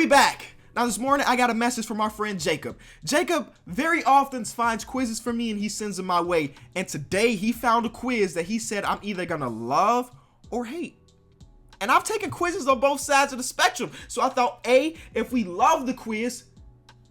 we back. Now this morning I got a message from our friend Jacob. Jacob very often finds quizzes for me and he sends them my way. And today he found a quiz that he said I'm either gonna love or hate. And I've taken quizzes on both sides of the spectrum. So I thought, A, if we love the quiz,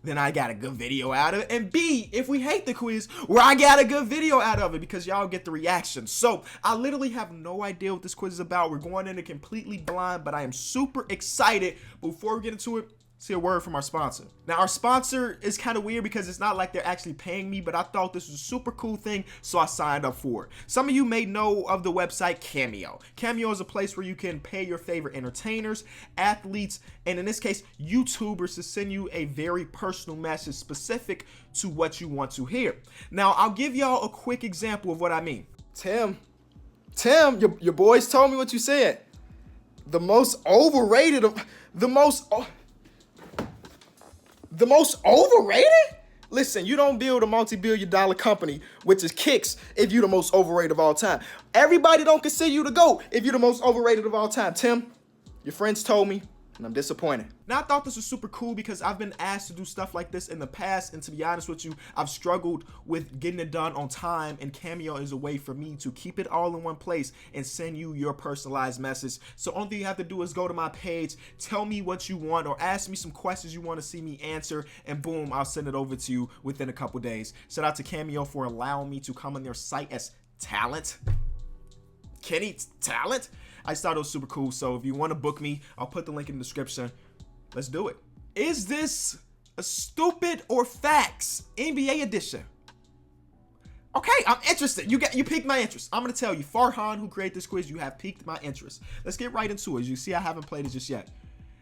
then I got a good video out of it. And B, if we hate the quiz, well, I got a good video out of it because y'all get the reaction. So I literally have no idea what this quiz is about. We're going in it completely blind, but I am super excited. Before we get into it, see a word from our sponsor. Now, our sponsor is kind of weird because it's not like they're actually paying me, but I thought this was a super cool thing, so I signed up for it. Some of you may know of the website Cameo. Cameo is a place where you can pay your favorite entertainers, athletes, and in this case, YouTubers to send you a very personal message specific to what you want to hear. Now, I'll give y'all a quick example of what I mean. Tim, your boys told me what you said. The most overrated overrated? Listen, you don't build a multi-billion-dollar company with just kicks if you're the most overrated of all time. Everybody don't consider you the GOAT if you're the most overrated of all time. Tim, your friends told me, and I'm disappointed. Now, I thought this was super cool because I've been asked to do stuff like this in the past, and to be honest with you, I've struggled with getting it done on time, and Cameo is a way for me to keep it all in one place and send you your personalized message. So only thing you have to do is go to my page, tell me what you want, or ask me some questions you want to see me answer, and boom, I'll send it over to you within a couple days. Shout out to Cameo for allowing me to come on their site as talent. Kenny Talent? I just thought it was super cool. So if you want to book me, I'll put the link in the description. Let's do it. Is this a stupid or facts NBA edition? Okay, I'm interested. You piqued my interest. I'm going to tell you, Farhan, who created this quiz, you have piqued my interest. Let's get right into it. As you see, I haven't played it just yet.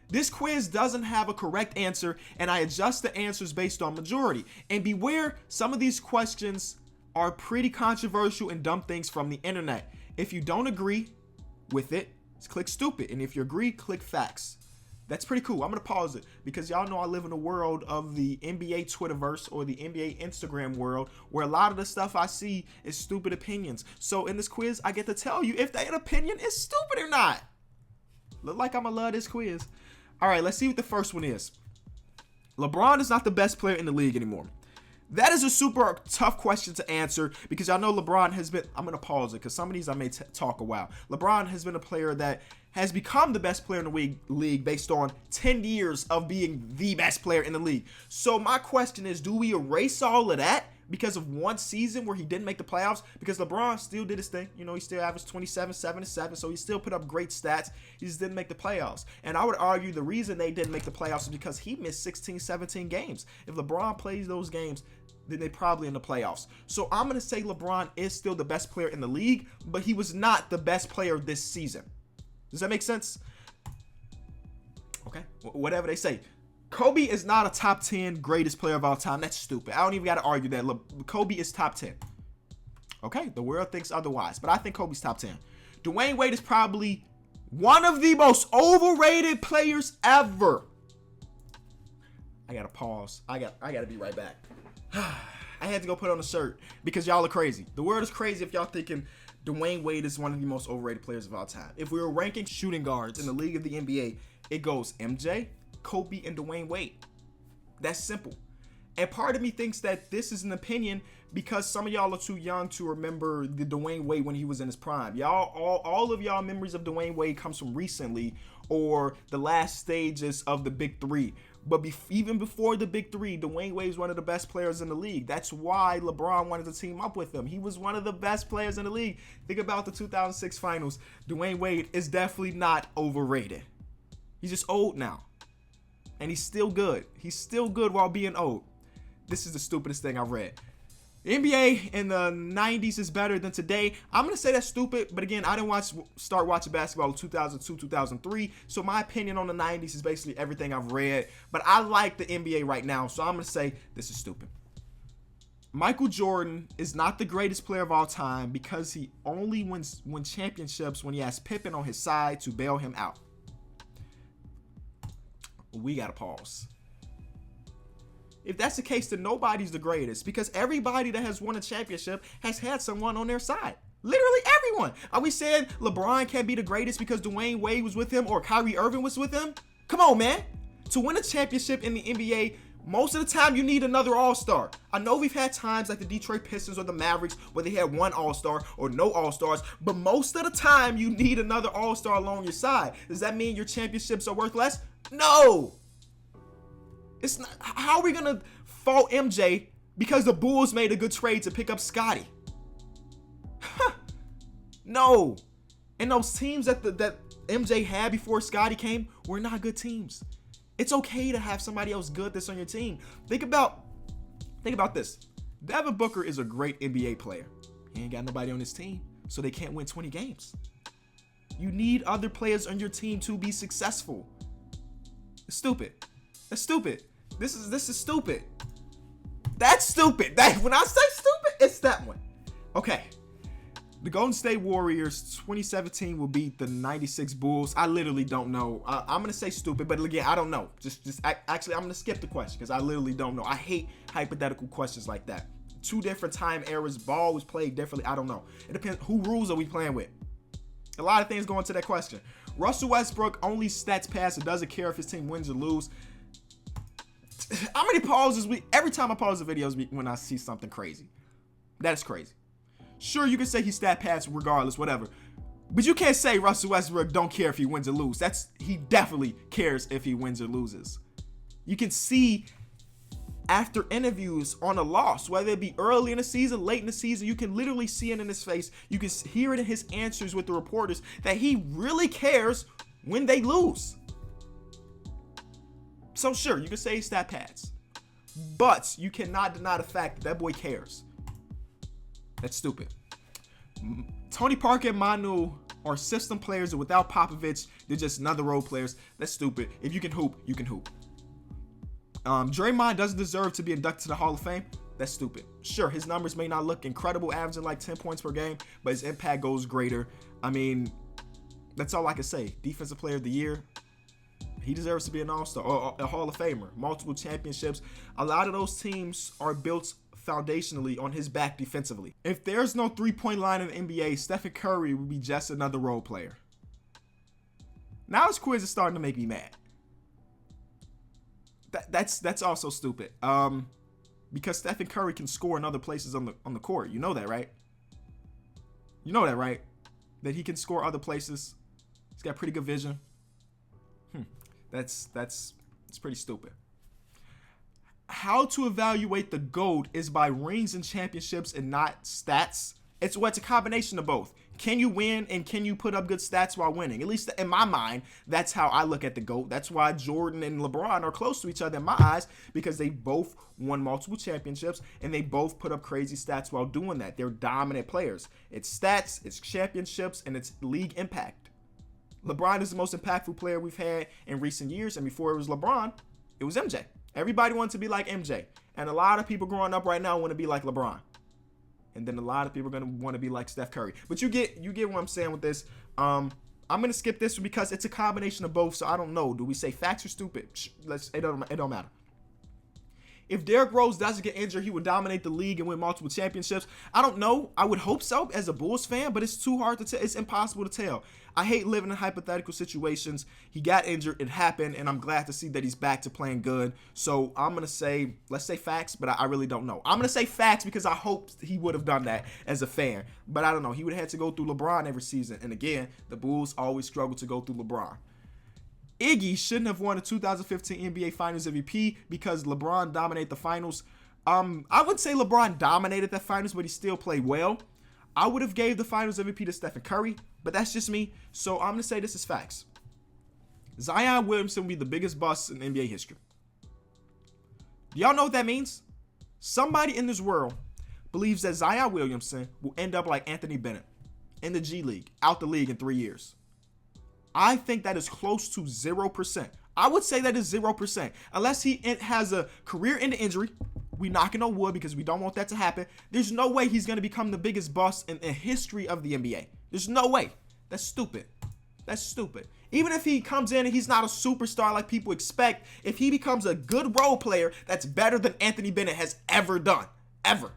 This quiz doesn't have a correct answer, and I adjust the answers based on majority. And beware, some of these questions are pretty controversial and dumb things from the internet. If you don't agree with it, just click stupid, and if you agree, click facts. That's pretty cool. I'm gonna pause it because y'all know I live in a world of the NBA Twitterverse or the NBA Instagram world where a lot of the stuff I see is stupid opinions. So in this quiz, I get to tell you if that opinion is stupid or not. Look like I'm gonna love this quiz. All right, let's see what the first one is. LeBron is not the best player in the league anymore. That is a super tough question to answer because y'all know LeBron has been, I'm going to pause it because some of these I may talk a while. LeBron has been a player that has become the best player in the league based on 10 years of being the best player in the league. So my question is, do we erase all of that because of one season where he didn't make the playoffs? Because LeBron still did his thing. You know, he still averaged 27, 7 and 7, so he still put up great stats. He just didn't make the playoffs. And I would argue the reason they didn't make the playoffs is because he missed 16, 17 games. If LeBron plays those games, then they probably in the playoffs. So I'm going to say LeBron is still the best player in the league, but he was not the best player this season. Does that make sense? Okay, whatever they say. Kobe is not a top 10 greatest player of all time. That's stupid. I don't even got to argue that. Look, Kobe is top 10. Okay, the world thinks otherwise, but I think Kobe's top 10. Dwayne Wade is probably one of the most overrated players ever. I got to pause. I got to be right back. I had to go put on a shirt because y'all are crazy. The world is crazy if y'all thinking Dwayne Wade is one of the most overrated players of all time. If we were ranking shooting guards in the league of the NBA, it goes MJ, Kobe, and Dwayne Wade. That's simple. And part of me thinks that this is an opinion because some of y'all are too young to remember the Dwayne Wade when he was in his prime. Y'all, all of y'all memories of Dwayne Wade comes from recently or the last stages of the Big Three. But even before the Big Three, Dwayne Wade was one of the best players in the league. That's why LeBron wanted to team up with him. He was one of the best players in the league. Think about the 2006 finals. Dwayne Wade is definitely not overrated. He's just old now. And he's still good. He's still good while being old. This is the stupidest thing I've read. The NBA in the 90s is better than today. I'm going to say that's stupid, but again, I didn't start watching basketball in 2002, 2003, so my opinion on the 90s is basically everything I've read, but I like the NBA right now, so I'm going to say this is stupid. Michael Jordan is not the greatest player of all time because he only wins championships when he has Pippen on his side to bail him out. We got to pause. If that's the case, then nobody's the greatest because everybody that has won a championship has had someone on their side. Literally everyone. Are we saying LeBron can't be the greatest because Dwayne Wade was with him or Kyrie Irving was with him? Come on, man. To win a championship in the NBA, most of the time you need another all-star. I know we've had times like the Detroit Pistons or the Mavericks where they had one all-star or no all-stars, but most of the time you need another all-star along your side. Does that mean your championships are worth less? No. It's not. How are we gonna fault MJ because the Bulls made a good trade to pick up Scottie? No. And those teams that MJ had before Scottie came were not good teams. It's okay to have somebody else good that's on your team. Think about this. Devin Booker is a great NBA player. He ain't got nobody on his team, so they can't win 20 games. You need other players on your team to be successful. It's stupid. That's stupid. This is stupid. That's stupid. When I say stupid, it's that one. Okay. The Golden State Warriors 2017 will beat the 96 Bulls. I literally don't know. I'm going to say stupid, but again, I don't know. Actually, I'm going to skip the question because I literally don't know. I hate hypothetical questions like that. Two different time eras. Ball was played differently. I don't know. It depends. Who rules are we playing with? A lot of things go into that question. Russell Westbrook only stats pass and doesn't care if his team wins or lose. How many pauses every time I pause the videos when I see something crazy? That is crazy. Sure, you can say he stat pass regardless, whatever. But you can't say Russell Westbrook don't care if he wins or loses. He definitely cares if he wins or loses. You can see after interviews on a loss, whether it be early in the season, late in the season, you can literally see it in his face. You can hear it in his answers with the reporters that he really cares when they lose. So sure, you can say he stat pads, but you cannot deny the fact that boy cares. That's stupid. Tony Parker and Manu are system players, and without Popovich, they're just another role players. That's stupid. If you can hoop, you can hoop. Draymond doesn't deserve to be inducted to the Hall of Fame. That's stupid. Sure, his numbers may not look incredible, averaging like 10 points per game, but his impact goes greater. I mean, that's all I can say. Defensive Player of the Year. He deserves to be an all-star or a Hall of Famer. Multiple championships. A lot of those teams are built foundationally on his back defensively. If there's no three-point line in the NBA, Stephen Curry would be just another role player. Now this quiz is starting to make me mad. That's also stupid. Because Stephen Curry can score in other places on the court. You know that, right? You know that, right? That he can score other places. He's got pretty good vision. That's pretty stupid. How to evaluate the GOAT is by rings and championships and not stats. It's a combination of both. Can you win and can you put up good stats while winning? At least in my mind, that's how I look at the GOAT. That's why Jordan and LeBron are close to each other in my eyes, because they both won multiple championships and they both put up crazy stats while doing that. They're dominant players. It's stats, it's championships, and it's league impact. LeBron is the most impactful player we've had in recent years, and before it was LeBron, it was MJ. Everybody wanted to be like MJ. And a lot of people growing up right now want to be like LeBron. And then a lot of people are going to want to be like Steph Curry. But you get what I'm saying with this. I'm going to skip this one because it's a combination of both. So I don't know. Do we say facts or stupid? It don't matter. If Derrick Rose doesn't get injured, he would dominate the league and win multiple championships. I don't know. I would hope so as a Bulls fan, but it's too hard to tell. It's impossible to tell. I hate living in hypothetical situations. He got injured. It happened, and I'm glad to see that he's back to playing good. So I'm going to say, let's say facts, but I really don't know. I'm going to say facts because I hope he would have done that as a fan. But I don't know. He would have had to go through LeBron every season. And again, the Bulls always struggle to go through LeBron. Iggy shouldn't have won the 2015 NBA Finals MVP because LeBron dominated the finals. I would say LeBron dominated the finals, but he still played well. I would have gave the Finals MVP to Stephen Curry, but that's just me. So I'm going to say this is facts. Zion Williamson will be the biggest bust in NBA history. Do y'all know what that means? Somebody in this world believes that Zion Williamson will end up like Anthony Bennett in the G League, out the league in 3 years. I think that is close to 0%. I would say that is 0%. Unless he has a career-ending injury. We knocking on wood because we don't want that to happen. There's no way he's going to become the biggest bust in the history of the NBA. There's no way. That's stupid. That's stupid. Even if he comes in and he's not a superstar like people expect, if he becomes a good role player, that's better than Anthony Bennett has ever done. Ever.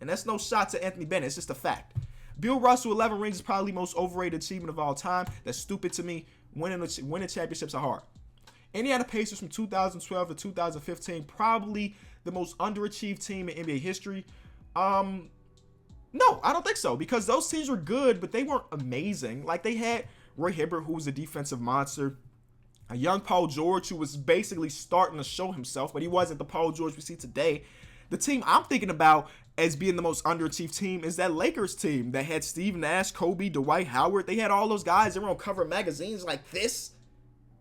And that's no shot to Anthony Bennett. It's just a fact. Bill Russell, 11 rings is probably the most overrated achievement of all time. That's stupid to me. Winning championships are hard. Indiana Pacers from 2012 to 2015, probably the most underachieved team in NBA history. No, I don't think so, because those teams were good, but they weren't amazing. Like, they had Roy Hibbert, who was a defensive monster, a young Paul George, who was basically starting to show himself, but he wasn't the Paul George we see today. The team I'm thinking about as being the most underachieved team is that Lakers team that had Steve Nash, Kobe, Dwight Howard. They had all those guys that were on cover of magazines like this.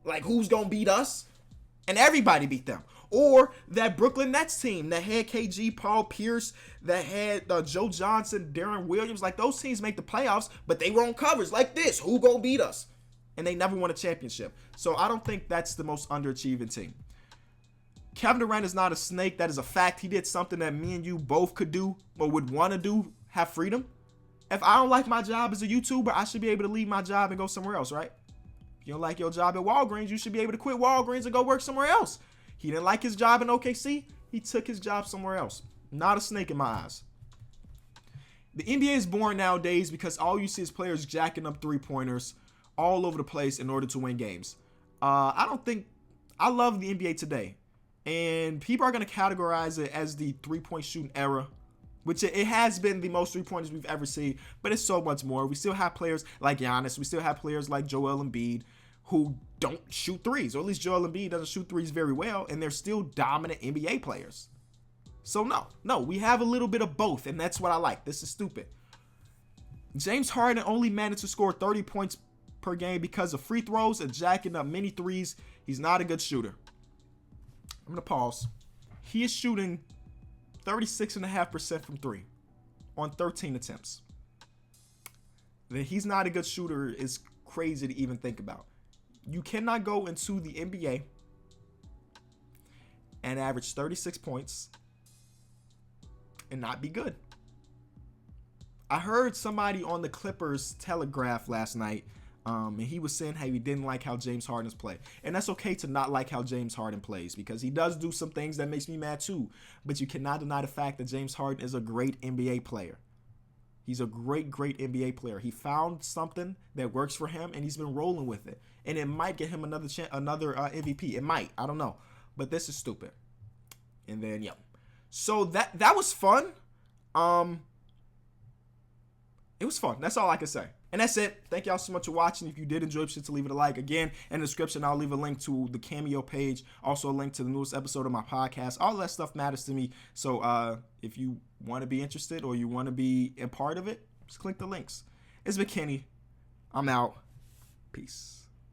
Like, who's going to beat us? And everybody beat them. Or that Brooklyn Nets team that had KG, Paul Pierce, that had Joe Johnson, Darren Williams. Like, those teams make the playoffs, but they were on covers like this. Who gonna beat us? And they never won a championship. So I don't think that's the most underachieving team. Kevin Durant is not a snake. That is a fact. He did something that me and you both could do or would want to do, have freedom. If I don't like my job as a YouTuber, I should be able to leave my job and go somewhere else, right? If you don't like your job at Walgreens, you should be able to quit Walgreens and go work somewhere else. He didn't like his job in OKC. He took his job somewhere else. Not a snake in my eyes. The NBA is boring nowadays because all you see is players jacking up three-pointers all over the place in order to win games. I love the NBA today. And people are going to categorize it as the three-point shooting era, which it has been the most three-pointers we've ever seen, but it's so much more. We still have players like Giannis. We still have players like Joel Embiid who don't shoot threes, or at least Joel Embiid doesn't shoot threes very well, and they're still dominant NBA players. So no, we have a little bit of both, and that's what I like. This is stupid. James Harden only managed to score 30 points per game because of free throws and jacking up many threes. He's not a good shooter. I'm going to pause. He is shooting 36.5% from three on 13 attempts. That he's not a good shooter is crazy to even think about. You cannot go into the NBA and average 36 points and not be good. I heard somebody on the Clippers Telegraph last night, and he was saying how he didn't like how James Harden's play. And that's okay to not like how James Harden plays, because he does do some things that makes me mad too. But you cannot deny the fact that James Harden is a great NBA player. He's a great NBA player. He found something that works for him, and he's been rolling with it. And it might get him another MVP. It might. I don't know. But this is stupid. And then, yeah. So that was fun. It was fun. That's all I can say. And that's it. Thank y'all so much for watching. If you did enjoy, be sure to leave it a like. Again, in the description, I'll leave a link to the Cameo page. Also a link to the newest episode of my podcast. All that stuff matters to me. So if you want to be interested or you want to be a part of it, just click the links. It's McKinney. I'm out. Peace.